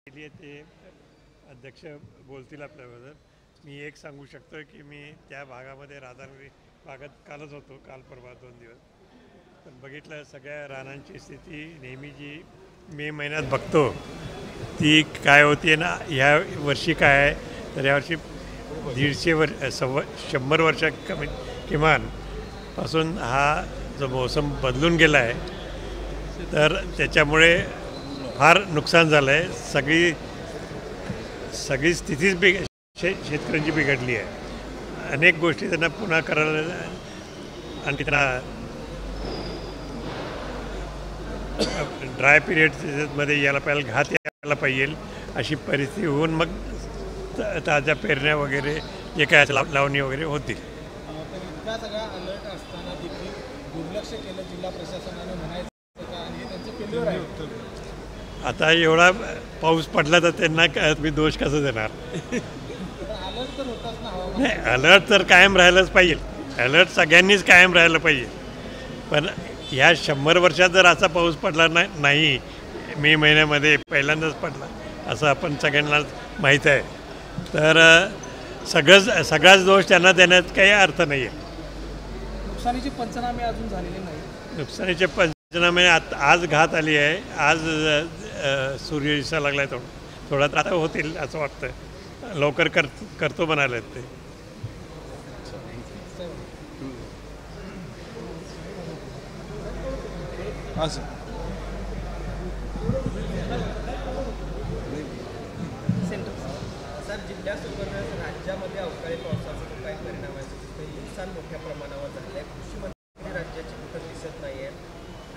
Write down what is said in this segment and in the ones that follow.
ते अध्यक्ष बोलतील आपल्याबद्दल. मी एक सांगू शकतो की मी त्या भागामध्ये राधानगरी भागात कालच होतो, काल परवा 2 दिवस. पण बघितलं सगळ्या रानांची स्थिती नेहमी जी मे महिन्यात बघतो ती काय होती ना, ह्या वर्षी काय आहे तर यावर्षी 100 वर्ष किमान पासून हा जो मोसम बदलून गेला आहे, तर त्याच्यामुळे फार नुकसान झालं आहे. सगळी स्थितीच शेतकऱ्यांची बिघडली आहे. अनेक गोष्टी त्यांना पुन्हा करायला आणि त्यांना ड्राय पिरियडमध्ये यायला पाहिजे, घात यायला पाहिजे अशी परिस्थिती होऊन मग ताज्या पेरण्या वगैरे जे काय लावणी वगैरे होतील. इतका सगळा अलर्ट असताना देखील दुर्लक्ष केलं जिल्हा प्रशासनाने म्हणायचं का, आणि हे त्यांचं फेल्युअर आहे. आता एवढा पाऊस पडला तर त्यांना मी दोष कसं देणार? अलर्ट तर होताच ना हवामान. नाही, अलर्ट तर कायम राहायलाच पाहिजे. अलर्ट सगळ्यांनीच कायम राहायला पाहिजे. पण ह्या 100 वर्षात जर असा पाऊस पडला नाही मे महिन्यामध्ये पहिल्यांदाच पडला असं आपण सगळ्यांना माहीत आहे, तर सगळाच दोष त्यांना देण्यात काही अर्थ नाही आहे. नुकसानीचे पंचनामे अजून झालेले नाही. नुकसानीचे पंचनामे आज घात आली आहे. आज सूर्य दिसायला लागला आहे. थोडा आता होतील असं वाटतं. लवकर करतो म्हणाले ते. हां सर. सर, जिल्ह्यासोबत राज्यामध्ये अवकाळी पावसाचा काय परिणाम आहे? नुकसान मोठ्या प्रमाणावर झालं आहे. कृषी मंत्री राज्याची कुठं दिसत नाही आहे.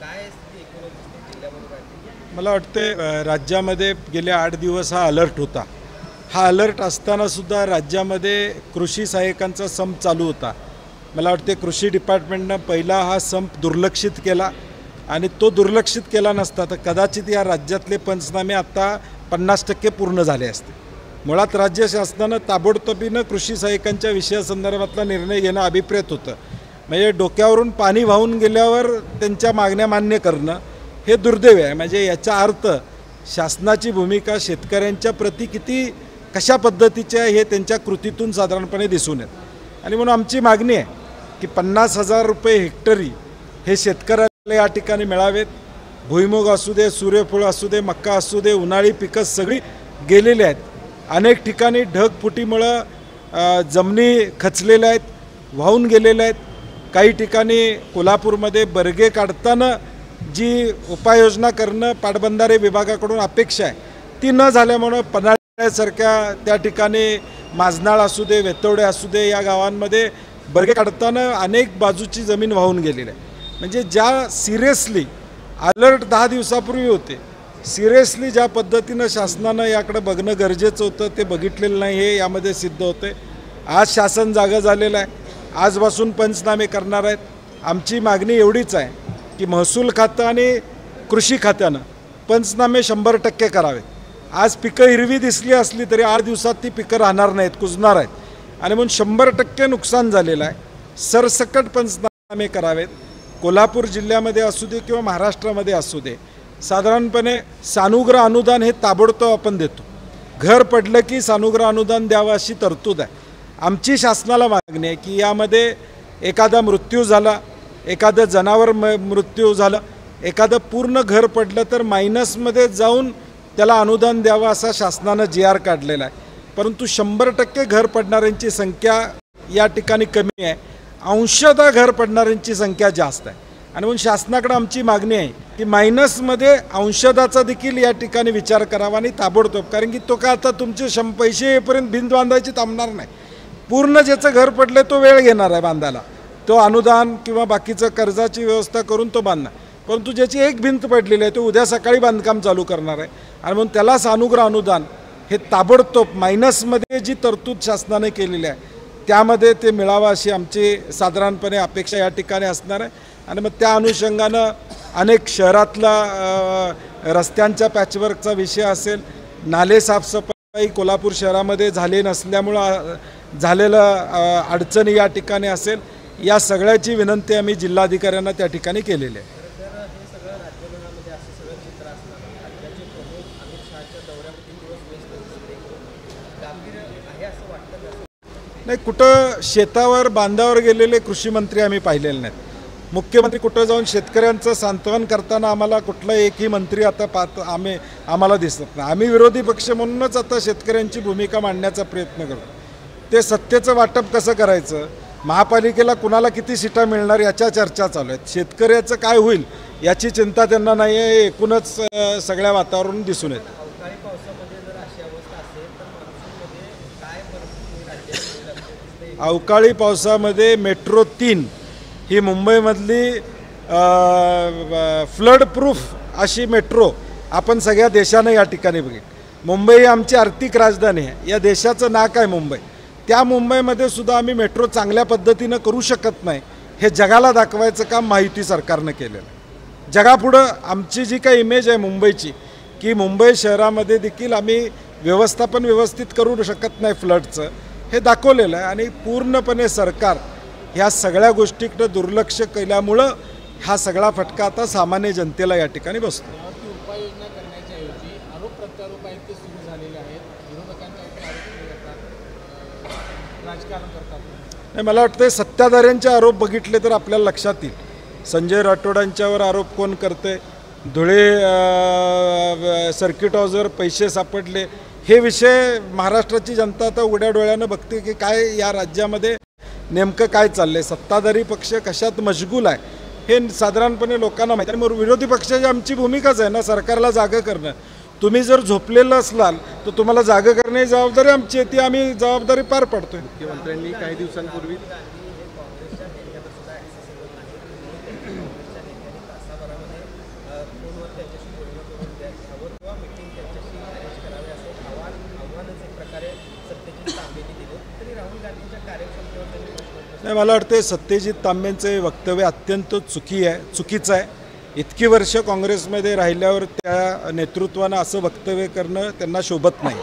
काय स्थिती एकूणच जिल्ह्यामध्ये राहते? मला वाटते राज्यामध्ये गेले 8 दिवस हा अलर्ट होता. हा अलर्ट असतानासुद्धा राज्यामध्ये कृषी सहाय्यकांचा संप चालू होता. मला वाटते कृषी डिपार्टमेंटनं पहिला हा संप दुर्लक्षित केला, आणि तो दुर्लक्षित केला नसता तर कदाचित या राज्यातले पंचनामे आत्ता 50% पूर्ण झाले असते. मुळात राज्य शासनानं ताबडतोबीनं कृषी सहाय्यकांच्या विषयासंदर्भातला निर्णय घेणं अभिप्रेत होतं. म्हणजे डोक्यावरून पाणी वाहून गेल्यावर त्यांच्या मागण्या मान्य करणं हे दुर्दैव आहे. म्हणजे याचा अर्थ शासनाची भूमिका शेतकऱ्यांच्या प्रति कशा पद्धतीची आहे हे त्यांच्या कृतीतून साधारणपणे दिसून येतं. आणि म्हणून आमची मागणी आहे की 50,000 रुपये हेक्टरी हे शेतकऱ्याला या ठिकाणी मिळावेत. भुईमुग असू दे, सूर्यफूल असू दे, मक्का असू दे, उन्हाळी पिकं सगळी गेलेली आहेत. अनेक ठिकाणी ढगफुटीमुळं जमिनी खचलेल्या आहेत, वाहून गेलेल्या आहेत. काही ठिकाणी कोल्हापूरमध्ये बर्गे काढताना जी उपाययोजना करणं पाटबंधारे विभागाकडून अपेक्षा आहे ती न झाल्यामुळं पन्हाळ्यासारख्या त्या ठिकाणी माजनाळ असू दे, वेतवडे असू दे, या गावांमध्ये बर्गे काढताना अनेक बाजूची जमीन वाहून गेलेली आहे. म्हणजे ज्या सिरियसली अलर्ट 10 दिवसापूर्वी होते, सिरियसली ज्या पद्धतीनं शासनानं याकडे बघणं गरजेचं होतं ते बघितलेलं नाही हे यामध्ये सिद्ध होते. आज शासन जागं झालेलं आहे. आजपासून पंचनामे करणार आहेत. आमची मागणी एवढीच आहे की महसूल खातं आणि कृषी खात्यानं पंचनामे 100% करावेत. आज पिकं हिरवी दिसली असली तरी 8 दिवसात ती पिकं राहणार नाहीत, कुजणार आहेत. आणि म्हणून 100% नुकसान झालेलं आहे. सरसकट पंचनामे करावेत. कोल्हापूर जिल्ह्यामध्ये असू दे किंवा महाराष्ट्रामध्ये असू दे, साधारणपणे सानुग्रह अनुदान हे ताबडतोब आपण देतो. घर पडलं की सानुग्रह अनुदान द्यावं अशी तरतूद आहे. आमची शासनाला मागणी आहे की यामध्ये एखादा मृत्यू झाला, एखादं जनावर मृत्यू झालं, एखादं पूर्ण घर पडलं तर मायनसमध्ये जाऊन त्याला अनुदान द्यावं असा शासनानं GR काढलेला आहे. परंतु 100% घर पडणाऱ्यांची संख्या या ठिकाणी कमी आहे. अंशतः घर पडणाऱ्यांची संख्या जास्त आहे. आणि म्हणून शासनाकडे आमची मागणी आहे की मायनसमध्ये अंशदाचा देखील या ठिकाणी विचार करावा आणि ताबडतोब, कारण की तो का आता तुमचे पैसे येईपर्यंत भिंत बांधायची थांबणार नाही. पूर्ण ज्याचं घर पडलं तो वेळ घेणार आहे बांधायला, तो अनुदान किंवा बाकीचं कर्जाची व्यवस्था करून तो बांधणार. परंतु ज्याची एक भिंत पडलेली आहे तो उद्या सकाळी बांधकाम चालू करणार आहे. आणि म्हणून त्याला सानुग्रह अनुदान हे ताबडतोब मायनसमध्ये जी तरतूद शासनाने केलेली आहे त्यामध्ये ते मिळावं अशी आमची साधारणपणे अपेक्षा या ठिकाणी असणार आहे. आणि मग त्या अनुषंगानं अनेक शहरातला रस्त्यांच्या पॅचवर्कचा विषय असेल, नाले साफसफाई कोल्हापूर शहरामध्ये झाले नसल्यामुळं झालेलं अडचणी या ठिकाणी असेल, या सगळ्याची विनंती आम्ही जिल्हाधिकाऱ्यांना त्या ठिकाणी केलेली आहे. हे सगळं राज्यभरामध्ये असं सगळं चित्र असताना राज्याचे प्रमुख अमित शहाच्या दौऱ्यामध्ये दिवस व्यस्त दिसते गांभीर्य आहे असं वाटतं का? नाही, कुठं शेतावर बांधावर गेलेले कृषी मंत्री आम्ही पाहिलेले नाहीत. मुख्यमंत्री कुठं जाऊन शेतकऱ्यांचं सांत्वन करताना आम्हाला कुठला एकही मंत्री आता आम्हाला दिसत नाही. आम्ही विरोधी पक्ष म्हणूनच आता शेतकऱ्यांची भूमिका मांडण्याचा प्रयत्न करतो. ते सत्तेचं वाटप कसं करायचं, महापालिकेला कुणाला किती सीटा मिळणार याच्या चर्चा चालू आहेत. शेतकऱ्याचं काय होईल याची चिंता त्यांना नाही आहे. एकूणच सगळ्या वातावरण दिसून येतं. अवकाळी पावसामध्ये जर अशी अवस्था असेल तर मान्सूनमध्ये काय परिस्थिती राज्यात? अवकाळी पावसामध्ये मेट्रो 3 ही मुंबईमधली फ्लड प्रूफ अशी मेट्रो आपण सगळ्या देशानं या ठिकाणी बघितली. मुंबई ही आमची आर्थिक राजधानी आहे. या देशाचं नाक आहे मुंबई. त्या मुंबईमध्ये सुद्धा आम्ही मेट्रो चांगल्या पद्धतीनं करू शकत नाही हे जगाला दाखवायचं काम महायुती सरकारनं केलेलं आहे. जगापुढं आमची जी काही इमेज आहे मुंबईची, की मुंबई शहरामध्ये देखील आम्ही व्यवस्थापन व्यवस्थित करू शकत नाही फ्लडचं, हे दाखवलेलं आहे. आणि पूर्णपणे सरकार ह्या सगळ्या गोष्टीकडे दुर्लक्ष केल्यामुळं हा सगळा फटका आता सामान्य जनतेला या ठिकाणी बसतो. उपाययोजना करण्याच्या ऐवजी आरोप प्रत्यारोप आहेत ते सुरू झालेले आहेत. विरोधकांच्या राजकारण करतात. नाही, मला वाटतं सत्ताधाऱ्यांचे आरोप बघितले तर आपल्याला लक्षात येईल. संजय राठोडांच्यावर आरोप कोण करते, धुळे सर्किट हाऊसवर पैसे सापडले, हे विषय महाराष्ट्राची जनता आता उघड्या डोळ्यानं बघते की काय या राज्यामध्ये नेमकं काय चाललंय, सत्ताधारी पक्ष कशात मशगूल आहे हे साधारणपणे लोकांना माहिती आहे. मग विरोधी पक्षाची आमची भूमिकाच आहे ना सरकारला जागं करणं. तुम्ही जर झोपलेलं असलाल तर तुम्हाला जागं करण्याची जबाबदारी आमची आहे, ती आम्ही जबाबदारी पार पाडतोय. मुख्यमंत्र्यांनी काही दिवसांपूर्वी नाही, मला वाटतं सत्यजित तांबेंचे वक्तव्य अत्यंत चुकीचं आहे. इतकी वर्ष काँग्रेसमध्ये राहिल्यावर त्या नेतृत्वानं असं वक्तव्य करणं त्यांना शोभत नाही.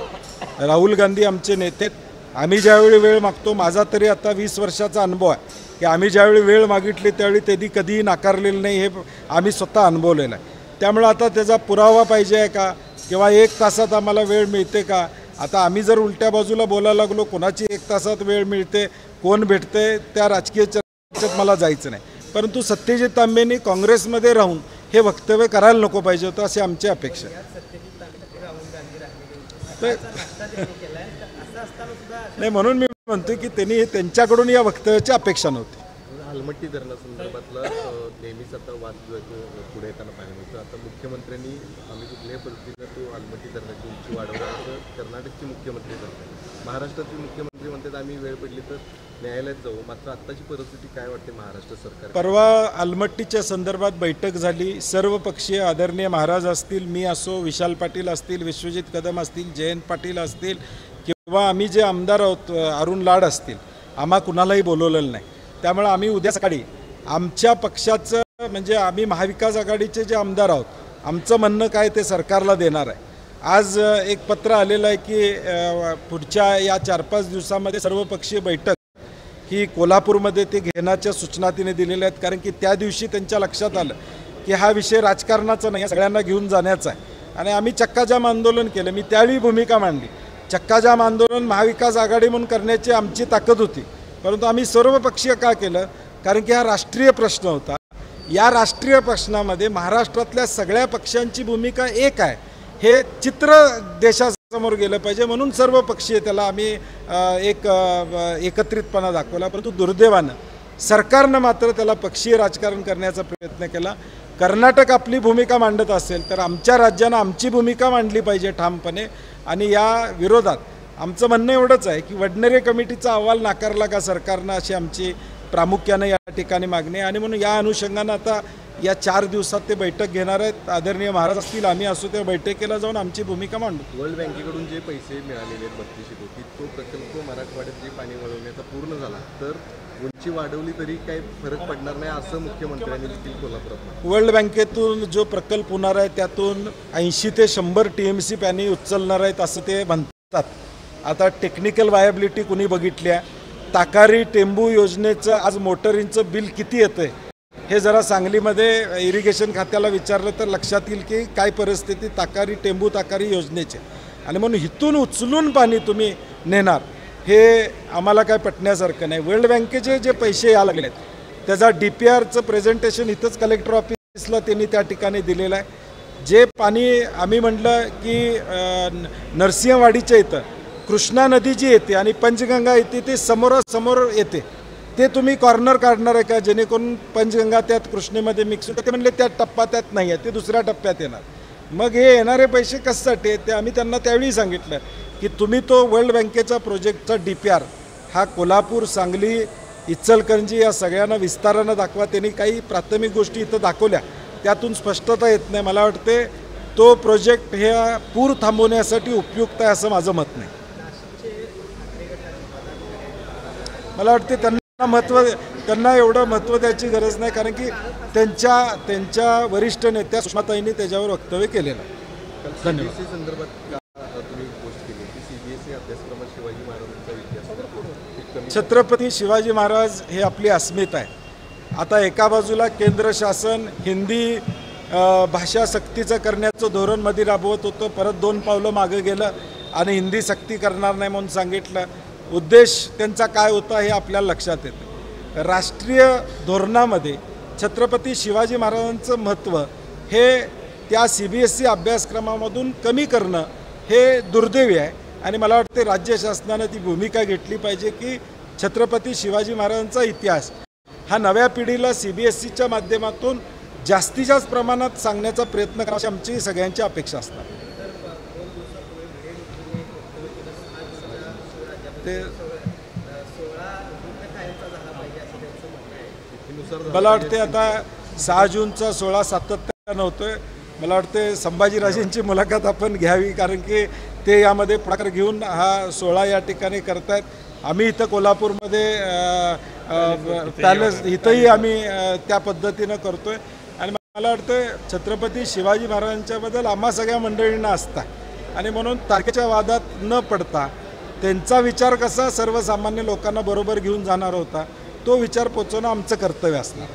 राहुल गांधी आमचे नेते. आम्ही ज्यावेळी वेळ मागतो, माझा तरी आता 20 वर्षाचा अनुभव आहे की आम्ही ज्यावेळी वेळ मागितली त्यावेळी त्यांनी कधीही नाकारलेलं नाही, हे आम्ही स्वतः अनुभवलेलं आहे. त्यामुळं आता त्याचा पुरावा पाहिजे आहे का, किंवा 1 तासात आम्हाला वेळ मिळते का? आता आम्ही जर उलट्या बाजूला बोलायला लागलो, कोणाची 1 तासात वेळ मिळते, कोण भेटते, त्या राजकीय चर्चेत मला जायचं नाही. परंतु सत्यजित तांबेंनी काँग्रेसमध्ये राहून हे वक्तव्य करायला नको पाहिजे होतं, अशी आमची अपेक्षा. नाही, म्हणून मी म्हणतो की त्यांनी त्यांच्याकडून या वक्तव्याची अपेक्षा नव्हती. अलमट्टी धरणासंदर्भातला नेहमीच आता वाद पुढे येताना पाहायला मिळतं. आता मुख्यमंत्र्यांनी आम्ही कुठल्याही पद्धतीनं तो अलमट्टी धरणाची उंची वाढवणार असं कर्नाटकचे मुख्यमंत्री सांगतात. महाराष्ट्राचे मुख्यमंत्री म्हणतात आम्ही वेळ पडली तर न्यायालयात जाऊ. मात्र आत्ताची परिस्थिती काय वाटते महाराष्ट्र सरकार? परवा अलमट्टीच्या संदर्भात बैठक झाली. सर्वपक्षीय आदरणीय महाराज असतील, मी असो, विशाल पाटील असतील, विश्वजित कदम असतील, जयंत पाटील असतील, किंवा आम्ही जे आमदार आहोत अरुण लाड असतील, आम्हा कुणालाही बोलवलेलं नाही. त्यामुळे आम्ही उद्या सकाळी आमच्या पक्षाचं म्हणजे आम्ही महाविकास आघाडीचे जे आमदार आहोत, आमचं म्हणणं काय ते सरकारला देणार आहे. आज एक पत्र आलेलं आहे की पुढच्या या 4-5 दिवसामध्ये सर्वपक्षीय बैठक ही कोल्हापूरमध्ये ते घेण्याच्या सूचना तिने दिलेल्या आहेत. कारण की त्या दिवशी त्यांच्या लक्षात आलं की हा विषय राजकारणाचा नाही, सगळ्यांना घेऊन जाण्याचा आहे. आणि आम्ही चक्काजाम आंदोलन केलं. मी त्यावेळी भूमिका मांडली. चक्काजाम आंदोलन महाविकास आघाडी म्हणून करण्याची आमची ताकद होती, परंतु आम्ही सर्वपक्षीय का केलं? कारण की हा राष्ट्रीय प्रश्न होता. या राष्ट्रीय प्रश्नामध्ये महाराष्ट्रातल्या सगळ्या पक्षांची भूमिका एक आहे, हे चित्र देशासमोर गेलं पाहिजे. म्हणून सर्व पक्षीय त्याला आम्ही एकत्रितपणा दाखवला. परंतु दुर्दैवानं सरकारनं मात्र त्याला पक्षीय राजकारण करण्याचा प्रयत्न केला. कर्नाटक आपली भूमिका मांडत असेल तर आमच्या राज्यानं आमची भूमिका मांडली पाहिजे ठामपणे. आणि या विरोधात आमचं म्हणणं एवढंच आहे की वडनेरे कमिटीचा अहवाल नाकारला का सरकारनं, अशी आमची प्रामुख्यानं या ठिकाणी मागणी आहे. आणि म्हणून या अनुषंगानं आता या 4 दिवसात ते बैठक घेणार आहेत. आदरणीय महाराज असतील, आम्ही असू, त्या बैठकीला जाऊन आमची भूमिका मांडू. वर्ल्ड बँकेकडून जे पैसे मिळालेले आहेत 32 कोटी, तो प्रकल्प मराठवाड्यात जे पाणी वळवण्याचा पूर्ण झाला तर उंची वाढवली तरी काही फरक पडणार नाही असं मुख्यमंत्र्यांनी देखील कोल्हापुरात. वर्ल्ड बँकेतून जो प्रकल्प होणार आहे त्यातून 80 ते 100 TMC पाणी उचलणार आहेत असं ते म्हणतात. आता टेक्निकल वायबिलिटी कुणी बघितली आहे? ताकारी टेंबू योजनेचं आज मोटरींचं बिल किती येतं आहे हे जरा सांगलीमध्ये इरिगेशन खात्याला विचारलं तर लक्षात येईल की काय परिस्थिती ताकारी टेंबू ताकारी योजनेची. आणि म्हणून इथून उचलून पाणी तुम्ही नेणार हे आम्हाला काय पटण्यासारखं नाही. वर्ल्ड बँकेचे जे पैसे या लागलेत त्याचा DPRचं प्रेझेंटेशन इथंच कलेक्टर ऑफिसला त्यांनी त्या ठिकाणी दिलेलं आहे. जे पाणी आम्ही म्हटलं की नरसिंहवाडीच्या इथं कृष्णा नदी जी येते आणि पंचगंगा येते ते समोरासमोर येते, ते तुम्ही कॉर्नर काढणार आहे का जेणेकरून पंचगंगा त्यात कृष्णेमध्ये मिक्स होतं? ते म्हणले त्या टप्पा त्यात नाही आहे, ते दुसऱ्या टप्प्यात येणार. मग हे येणारे पैसे कशासाठी आहेत ते आम्ही त्यांना त्यावेळी सांगितलं की तुम्ही तो वर्ल्ड बँकेचा प्रोजेक्टचा DPR हा कोल्हापूर, सांगली, इचलकरंजी या सगळ्यांना विस्तारानं दाखवा. त्यांनी काही प्राथमिक गोष्टी इथं दाखवल्या, त्यातून स्पष्टता येत नाही. मला वाटते तो प्रोजेक्ट हे पूर थांबवण्यासाठी उपयुक्त आहे असं माझं मत नाही. मला वाटते त्यांना एवढं महत्त्व द्यायची गरज नाही, कारण की त्यांच्या वरिष्ठ नेत्या सुषमाताईंनी त्याच्यावर वक्तव्य केलेलं आहे. धन्यवाद. CBSE संदर्भात तुम्ही गोष्ट केली की CBSE अभ्यासक्रमात शिवाजी महाराजांचा इतिहास छत्रपती शिवाजी महाराज हे आपली अस्मिता आहे. आता एका बाजूला केंद्र शासन हिंदी भाषा सक्तीचं करण्याचं धोरण मध्ये राबवत होतं, परत 2 पावलं मागं गेलं आणि हिंदी सक्ती करणार नाही म्हणून सांगितलं. उद्देश त्यांचा काय होता हे आपल्याला लक्षात येतं. राष्ट्रीय धोरणामध्ये छत्रपती शिवाजी महाराजांचं महत्त्व हे त्या CBSE अभ्यासक्रमामधून कमी करणं हे दुर्दैवी आहे. आणि मला वाटते राज्य शासनानं ती भूमिका घेतली पाहिजे की छत्रपती शिवाजी महाराजांचा इतिहास हा नव्या पिढीला CBSEच्या माध्यमातून जास्तीत जास्त प्रमाणात सांगण्याचा प्रयत्न करावा, अशी आमची सगळ्यांची अपेक्षा असतात. ते मला वाटते आता 6 जूनचा 16 सातत्यानं होतोय. मला वाटते संभाजीराजेंची मुलाखत आपण घ्यावी, कारण की ते यामध्ये पुढाकार घेऊन हा 16 या ठिकाणी करतायत. आम्ही इथं कोल्हापूरमध्ये पॅलेस इथंही आम्ही त्या पद्धतीनं करतोय. आणि मला वाटतं छत्रपती शिवाजी महाराजांच्याबद्दल आम्हा सगळ्या मंडळींना असता, आणि म्हणून तारखेच्या वादात न पडता त्यांचा विचार कसा सर्वसामान्य लोकांना बरोबर घेऊन जाणार होता तो विचार पोचवणं आमचं कर्तव्य असणार.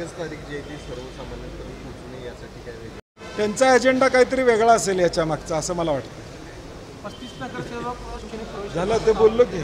त्यांचा अजेंडा काहीतरी वेगळा असेल याच्या मागचा, असं मला वाटतं. झालं ते बोललो की